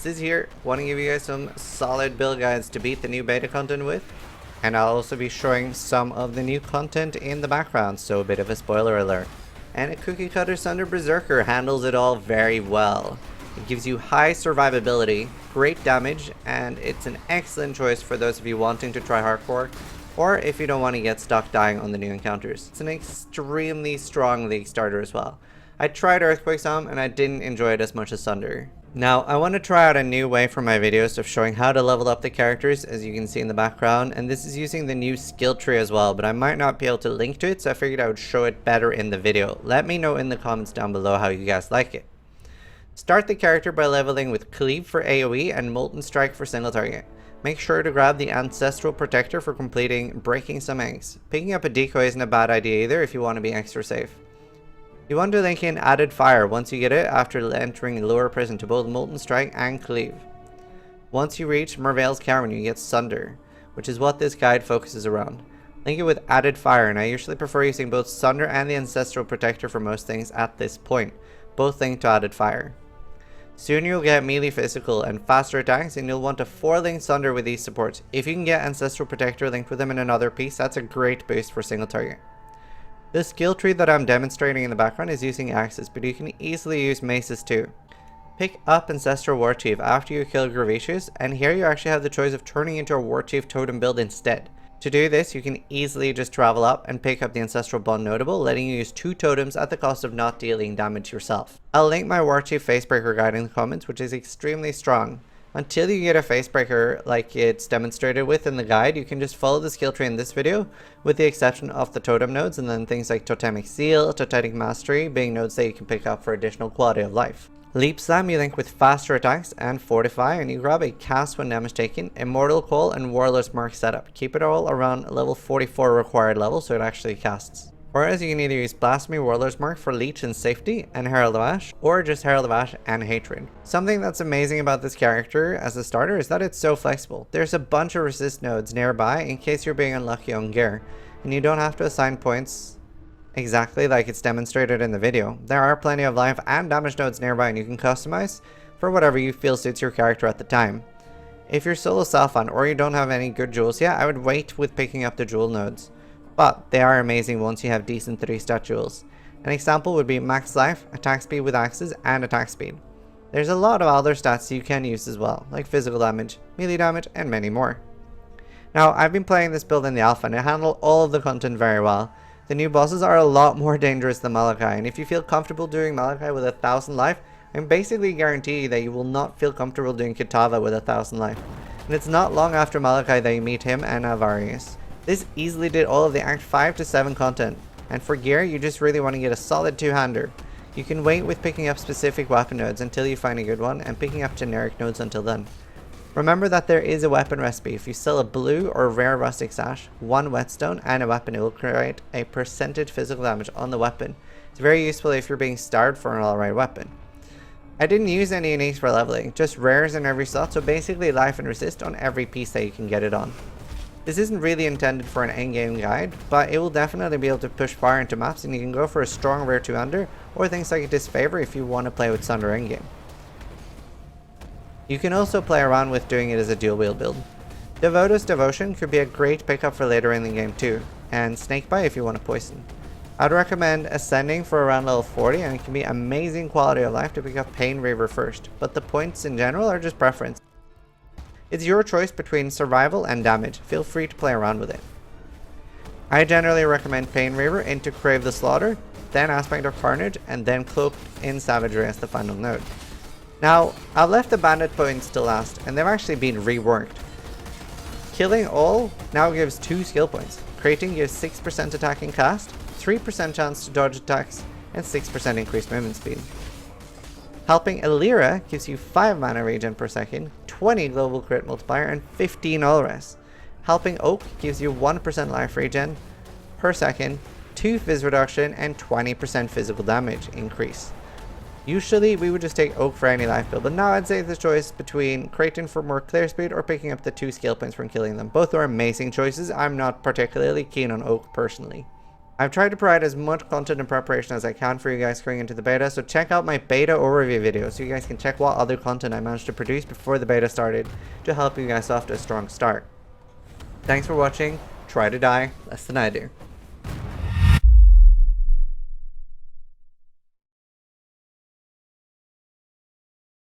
Ziz here, want to give you guys some solid build guides to beat the new beta content with. And I'll also be showing some of the new content in the background, so a bit of a spoiler alert. And a cookie cutter Sunder Berserker handles it all very well. It gives you high survivability, great damage, and it's an excellent choice for those of you wanting to try hardcore, or if you don't want to get stuck dying on the new encounters. It's an extremely strong league starter as well. I tried Earthquake some and I didn't enjoy it as much as Sunder. Now, I want to try out a new way for my videos of showing how to level up the characters, as you can see in the background, and this is using the new skill tree as well, but I might not be able to link to it, so I figured I would show it better in the video. Let me know in the comments down below how you guys like it. Start the character by leveling with Cleave for AoE and Molten Strike for single target. Make sure to grab the Ancestral Protector for completing Breaking Some Eggs. Picking up a decoy isn't a bad idea either if you want to be extra safe. You want to link in Added Fire once you get it after entering Lower Prison to both Molten Strike and Cleave. Once you reach Merveil's Cavern, you get Sunder, which is what this guide focuses around. Link it with Added Fire, and I usually prefer using both Sunder and the Ancestral Protector for most things at this point, both linked to Added Fire. Soon you'll get melee physical and faster attacks, and you'll want to 4-link Sunder with these supports. If you can get Ancestral Protector linked with them in another piece, that's a great boost for single target. The skill tree that I'm demonstrating in the background is using axes, but you can easily use maces too. Pick up Ancestral Warchief after you kill Gravicious, and here you actually have the choice of turning into a Warchief totem build instead. To do this, you can easily just travel up and pick up the Ancestral Bond Notable, letting you use 2 totems at the cost of not dealing damage yourself. I'll link my Warchief Facebreaker guide in the comments, which is extremely strong. Until you get a Facebreaker like it's demonstrated with in the guide, you can just follow the skill tree in this video, with the exception of the totem nodes, and then things like Totemic Seal, Totemic Mastery being nodes that you can pick up for additional quality of life. Leap Slam you link with faster attacks and Fortify, and you grab a cast when damage taken, Immortal Call, and Warlord's Mark setup. Keep it all around level 44 required level so it actually casts. Whereas you can either use Blasphemy, Warlord's Mark for Leech and Safety, and Herald of Ash, or just Herald of Ash and Hatred. Something that's amazing about this character as a starter is that it's so flexible. There's a bunch of resist nodes nearby in case you're being unlucky on gear, and you don't have to assign points exactly like it's demonstrated in the video. There are plenty of life and damage nodes nearby, and you can customize for whatever you feel suits your character at the time. If you're solo self-on or you don't have any good jewels yet, I would wait with picking up the jewel nodes. But they are amazing once you have decent 3-stat jewels. An example would be max life, attack speed with axes, and attack speed. There's a lot of other stats you can use as well, like physical damage, melee damage, and many more. Now, I've been playing this build in the alpha and I handle all of the content very well. The new bosses are a lot more dangerous than Malachi, and if you feel comfortable doing Malachi with 1000 life, I can basically guarantee that you will not feel comfortable doing Kitava with 1000 life. And it's not long after Malachi that you meet him and Avarius. This easily did all of the Act 5 to 7 content, and for gear you just really want to get a solid 2-hander. You can wait with picking up specific weapon nodes until you find a good one, and picking up generic nodes until then. Remember that there is a weapon recipe. If you sell a blue or rare rustic sash, 1 whetstone, and a weapon, it will create a percentage physical damage on the weapon. It's very useful if you're being starved for an alright weapon. I didn't use any uniques for leveling, just rares in every slot, so basically life and resist on every piece that you can get it on. This isn't really intended for an endgame guide, but it will definitely be able to push fire into maps, and you can go for a strong rare 2-hander, or things like a Disfavor if you want to play with Sunder endgame. You can also play around with doing it as a dual wield build. Devoto's Devotion could be a great pickup for later in the game too, and Snakebite if you want to poison. I'd recommend Ascending for around level 40, and it can be amazing quality of life to pick up Pain Reaver first, but the points in general are just preference. It's your choice between survival and damage. Feel free to play around with it. I generally recommend Pain Reaver into Crave the Slaughter, then Aspect of Carnage, and then Cloaked in Savagery as the final node. Now, I've left the bandit points to last, and they've actually been reworked. Killing all now gives 2 skill points. Crating gives 6% attack and cast, 3% chance to dodge attacks, and 6% increased movement speed. Helping Illyria gives you 5 mana regen per second, 20 global crit multiplier, and 15 all res. Helping Oak gives you 1% life regen per second, 2 fizz reduction, and 20% physical damage increase. Usually we would just take Oak for any life build, but now I'd say the choice between Kraton for more clear speed or picking up the 2 skill points from killing them. Both are amazing choices. I'm not particularly keen on Oak personally. I've tried to provide as much content and preparation as I can for you guys going into the beta, so check out my beta overview video so you guys can check what other content I managed to produce before the beta started to help you guys off to a strong start. Thanks for watching. Try to die less than I do.